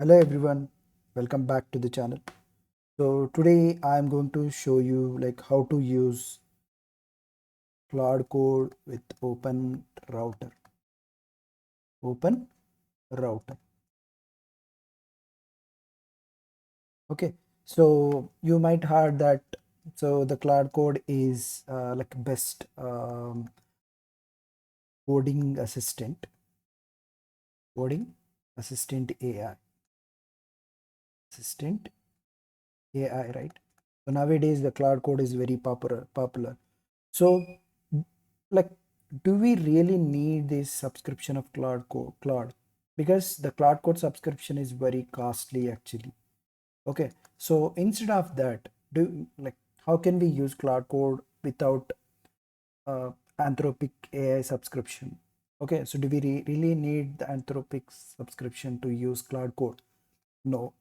Hello everyone, welcome back to the channel. So today I am going to show you how to use Claude Code with Open Router. Okay, so you might heard that. So the Claude Code is like best coding coding assistant assistant AI, right? So nowadays the Claude Code is very popular. So, like, do we really need this subscription of Claude? Because the Claude Code subscription is very costly actually. Okay, so instead of that, do like how can we use Claude Code without uh, Anthropic AI subscription? Okay, so do we really need the Anthropic subscription to use Claude Code? No,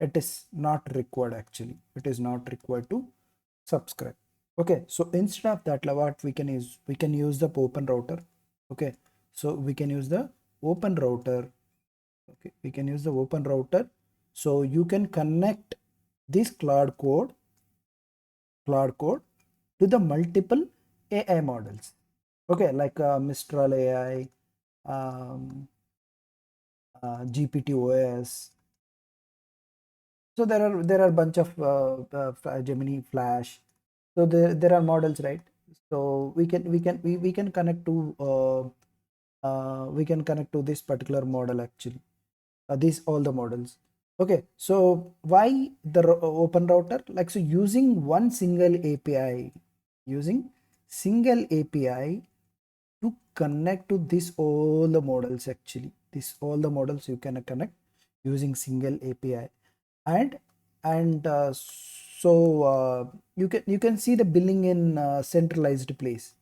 it is not required actually. It is not required to subscribe. Okay, so instead of that, what we can use the open router. Okay, so we can use the open router. Okay, we can use the open router. So you can connect this Claude Code to the multiple AI models. Okay, like Mistral AI, um, GPT OS. So there are bunch of Gemini Flash. So there are models, right? So we can connect to we can connect to this particular model actually. These all the models. Okay, so why the open router? Like, so using one single API, using single API to connect to this all the models actually. This all the models you can connect using single API, and you can see the billing in centralized place.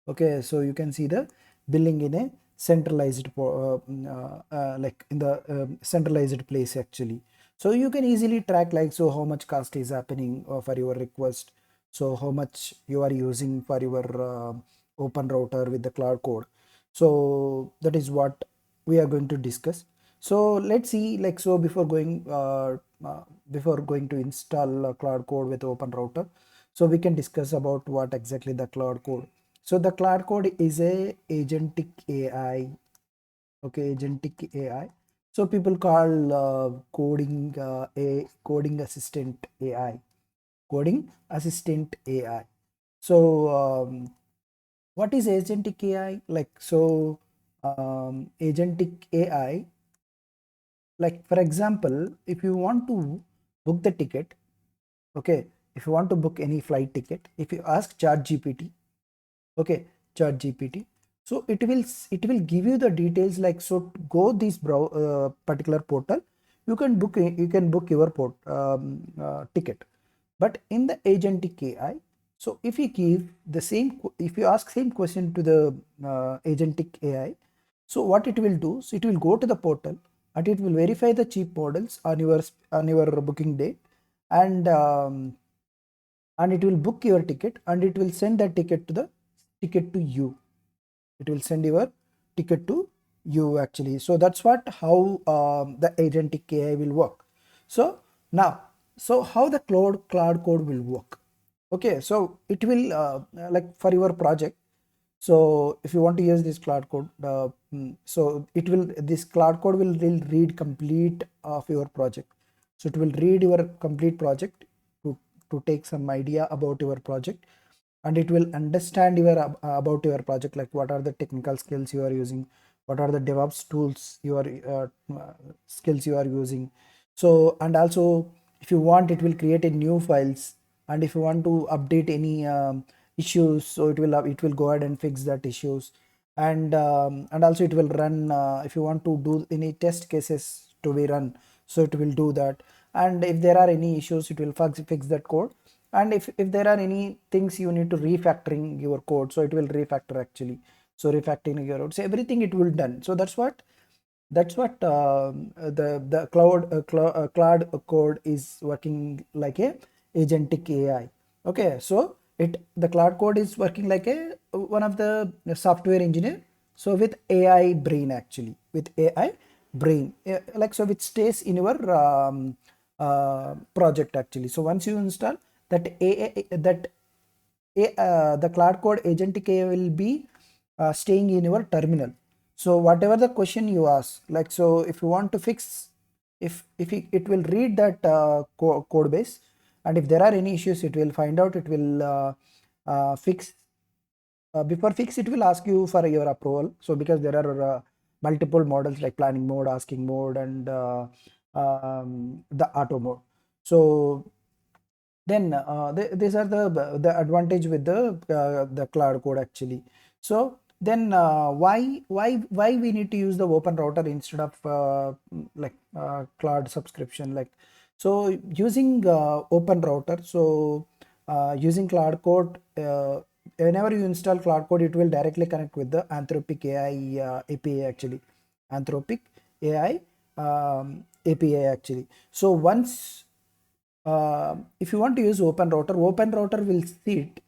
Okay, so you can see the billing in a centralized like in the centralized place actually. So you can easily track like, so how much cost is happening for your request, so how much you are using for your open router with the Claude Code. So that is what we are going to discuss. So let's see, like, so before going to install Claude Code with open router, so we can discuss about what exactly the Claude Code. So the Claude Code is a agentic AI. Okay, agentic AI. So people call a coding assistant AI, coding assistant AI. So what is agentic AI? Like, so agentic AI, like for example, if you want to book the ticket, okay, if you want to book any flight ticket, if you ask ChatGPT, okay, ChatGPT, so it will give you the details, like, so go this particular portal, you can book your ticket. But in the agentic AI, so if you give the if you ask same question to the agentic AI, so what it will do, so it will go to the portal and it will verify the cheap models on your booking day, and and it will book your ticket and it will send that ticket to you. It will send your ticket to you actually. So that's what how the agentic AI will work. So now, so how the cloud code will work? Okay, so it will like for your project, so if you want to use this cloud code, so it will, this cloud code will read complete of your project. So it will read your complete project to take some idea about your project, and it will understand your about your project, like what are the technical skills you are using, what are the DevOps tools you are skills you are using. So, and also if you want, it will create a new files, and if you want to update any issues, so it will go ahead and fix that issues. And also it will run if you want to do any test cases to be run, so it will do that. And if there are any issues, it will fix that code. And if there are any things you need to refactoring your code, so it will refactor actually. So refactoring your code, so everything it will done. So that's what the cloud code is working like a agentic AI. Okay, so the cloud code is working like a one of the software engineer, so with AI brain actually, with AI brain, like so which stays in your project actually. So once you install that the Claude Code agentic AI will be staying in your terminal. So whatever the question you ask, like so if you want to fix, if it will read that code base, and if there are any issues it will find out, it will fix. Before fix it will ask you for your approval. So because there are multiple models like planning mode, asking mode, and the auto mode. So then these are the advantage with the Claude Code actually. So then why we need to use the open router instead of like Claude subscription, like so using open router. So using Claude Code, whenever you install Claude Code it will directly connect with the Anthropic AI API actually. Anthropic AI API actually. So once if you want to use open router will sit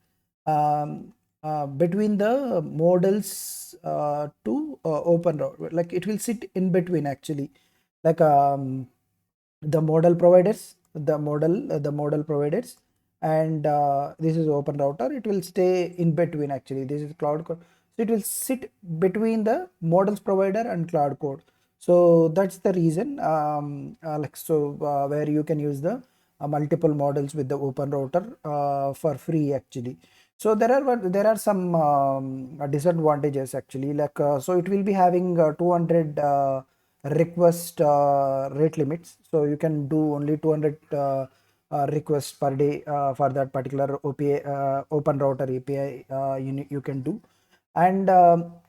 between the models to open router, like it will sit in between actually, like the model providers, the model providers, and this is open router. It will stay in between actually. This is Claude Code, so it will sit between the models provider and Claude Code. So that's the reason, like so where you can use the multiple models with the open router for free actually. So there are some disadvantages actually, like so it will be having 200 request rate limits. So you can do only 200 requests per day for that particular open router API you can do. And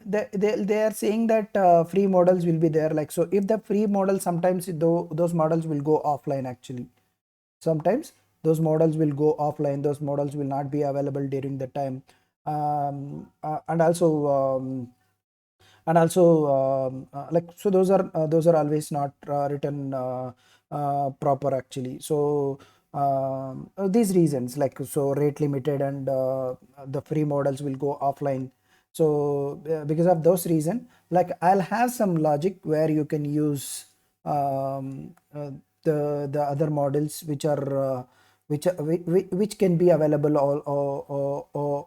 they are saying that free models will be there, like so if the free model sometimes though those models will go offline actually. Sometimes those models will go offline, those models will not be available during the time. And also like so those are always not written proper actually. So these reasons, like so rate limited, and the free models will go offline. So because of those reason, like I'll have some logic where you can use the other models which are which can be available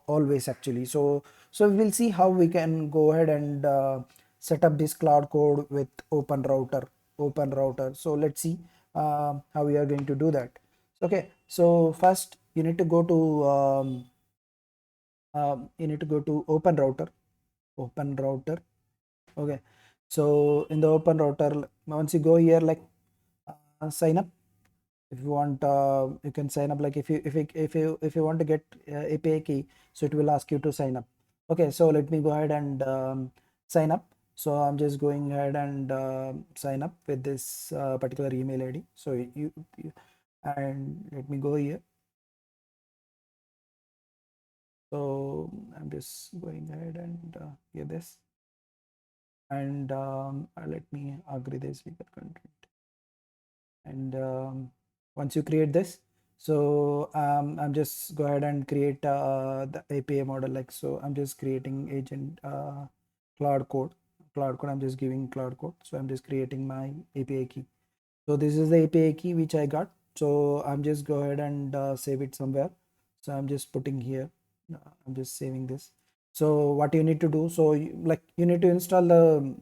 always actually. So we'll see how we can go ahead and set up this Claude Code with open router. So let's see how we are going to do that. Okay, so first you need to go to open router. Okay, so in the open router, once you go here, like sign up. If you want, you can sign up, like if you want to get API key, so it will ask you to sign up. Okay, so let me go ahead and sign up. So I'm just going ahead and sign up with this particular email ID. So you and let me go here. So I'm just going ahead and get this, and let me agree this with the content. And once you create this, so I'm just go ahead and create the API model, like so I'm just creating agent Claude Code. I'm just giving Claude Code, so I'm just creating my API key. So this is the API key which I got. So I'm just go ahead and save it somewhere. So I'm just putting here. I'm just saving this. So what you need to do, so like you need to install the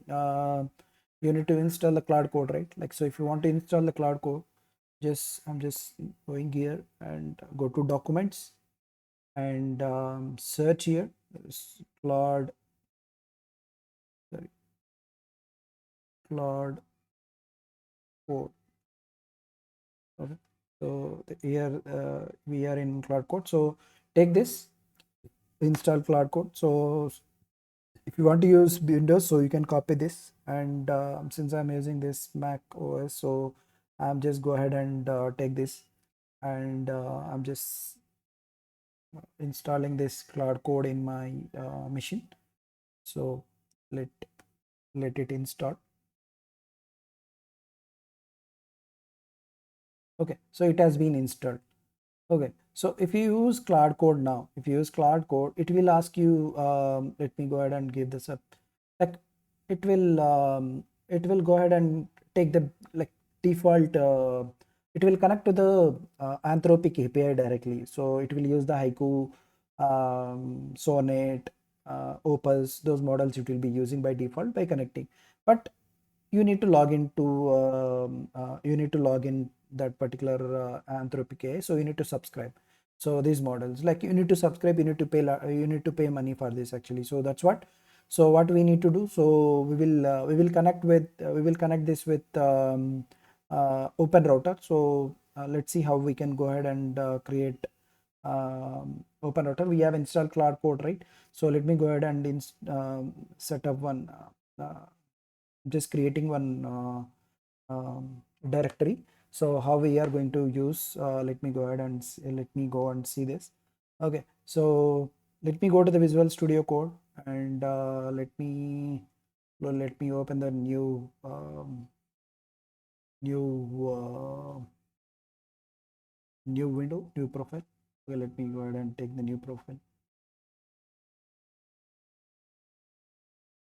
Claude Code, right? Like so if you want to install the Claude Code, I'm just going here and go to documents and search here. There's sorry, Claude Code. Okay, so here we are in Claude Code. So take this, install Claude Code. So if you want to use Windows, so you can copy this, and since I'm using this Mac OS, so I'm just go ahead and take this, and I'm just installing this Claude Code in my machine. So let it install. Okay, so it has been installed. Okay, so if you use Claude Code now, if you use Claude Code, it will ask you, let me go ahead and give this up. Like it will it will go ahead and take the like default, it will connect to the Anthropic API directly. So it will use the Haiku, Sonnet, Opus, those models it will be using by default by connecting. But you need to log into you need to log in that particular Anthropic AI, so you need to subscribe. So these models, like you need to subscribe, you need to pay you need to pay money for this actually. So that's what, so what we need to do, so we will connect with we will connect this with open router. So let's see how we can go ahead and create open router. We have installed Claude Code, right? So let me go ahead and set up one just creating one directory. So how we are going to use, let me go ahead and let me go and see this. Okay, so let me go to the Visual Studio Code, and let me open the new new window, new profile. Okay, let me go ahead and take the new profile,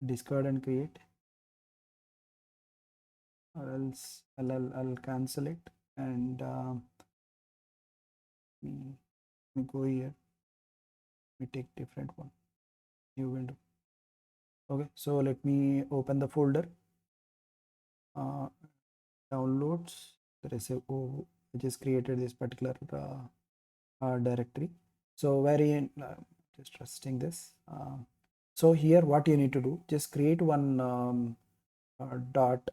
discard and create, or else I'll cancel it, and let me go here, we take different one, new window. Okay, so let me open the folder, uh, downloads. There is a, oh, I just created this particular directory. So wherein just trusting this. So here what you need to do, just create one dot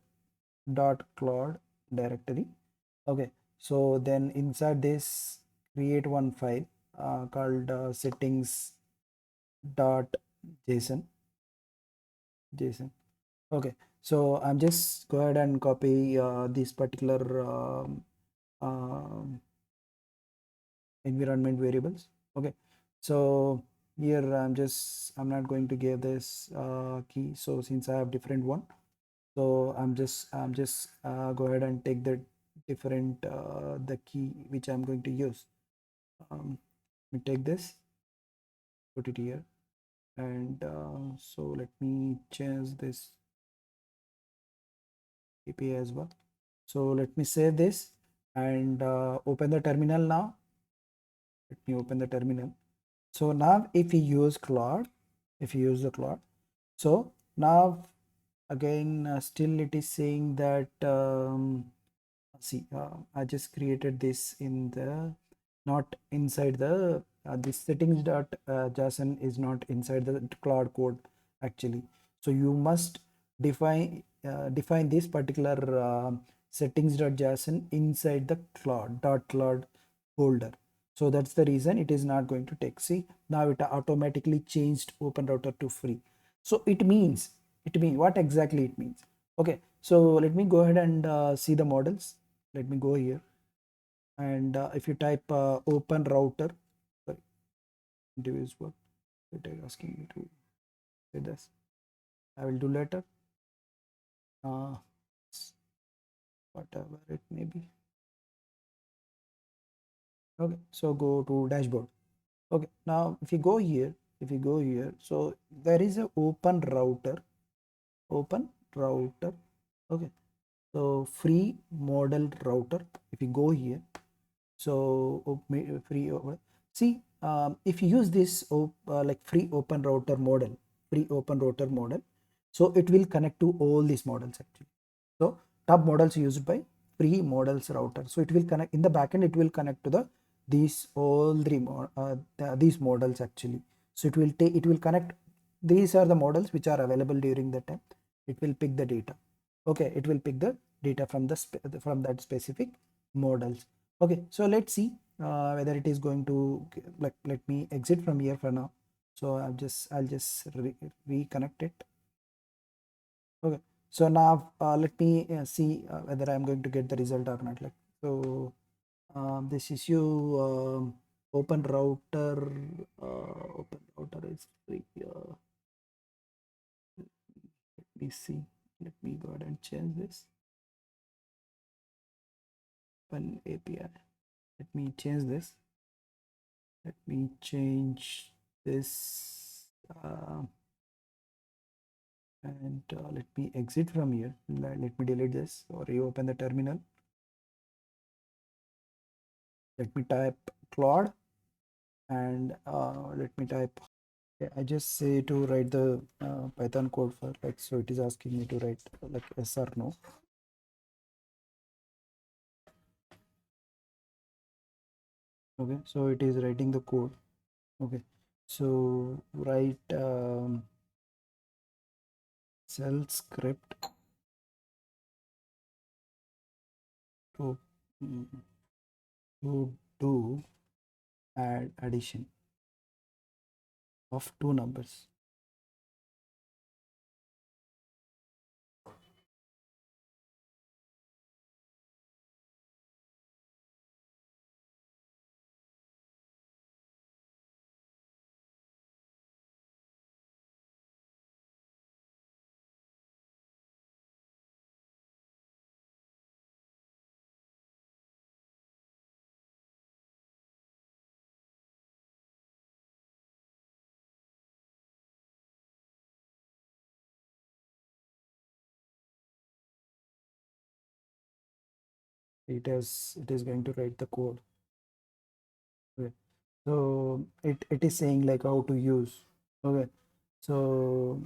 Claude directory. Okay, so then inside this create one file called settings dot json. Okay, so I'm just go ahead and copy this particular environment variables. Okay, so here I'm not going to give this key. So since I have different one, so I'm just go ahead and take the different the key which I'm going to use. Let me take this, put it here, and so let me change this API as well. So let me save this and open the terminal now. Let me open the terminal. So now if you use Claude, if you use the Claude, so now again still it is saying that see, I just created this in the, not inside the this settings dot JSON is not inside the Claude Code actually. So you must define this particular settings dot JSON inside the Claude folder. So that's the reason it is not going to take. See, now it automatically changed open router to free. So it means, what exactly it means. Okay, so let me go ahead and see the models. Let me go here, and if you type open router, sorry, individual, it is asking me to say this. I will do later. Uh, Whatever it may be. Okay, so go to dashboard. Okay, now if you go here, so there is a open router. Okay, so free model router. If you go here, so free see, if you use this like free open router model, so it will connect to all these models actually. So top models used by free models router, so it will connect in the backend, it will connect to the these all three these models actually. So it will connect, these are the models which are available during the time. It will pick the data. Okay, it will pick the data from the from that specific models. Okay, so let's see whether it is going to, like, let me exit from here for now. So I'll just reconnect it. Okay, so now let me see whether I'm going to get the result or not. Like, so this issue, open router open router is free. Let me see. Let me go ahead and change this. Open API. Let me change this. Let me change this. and let me exit from here. Let me delete this or reopen the terminal. Let me type Claude and let me type. I just say to write the Python code for like, so it is asking me to write like yes or no. Okay, so it is writing the code. Okay, so write shell script to to do addition of two numbers. It is going to write the code. Okay, so it is saying like how to use. Okay, so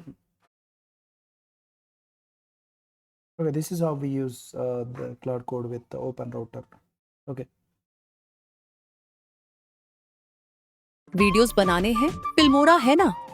okay, this is how we use the Claude Code with the OpenRouter. Okay. Videos बनाने हैं, Filmora है ना।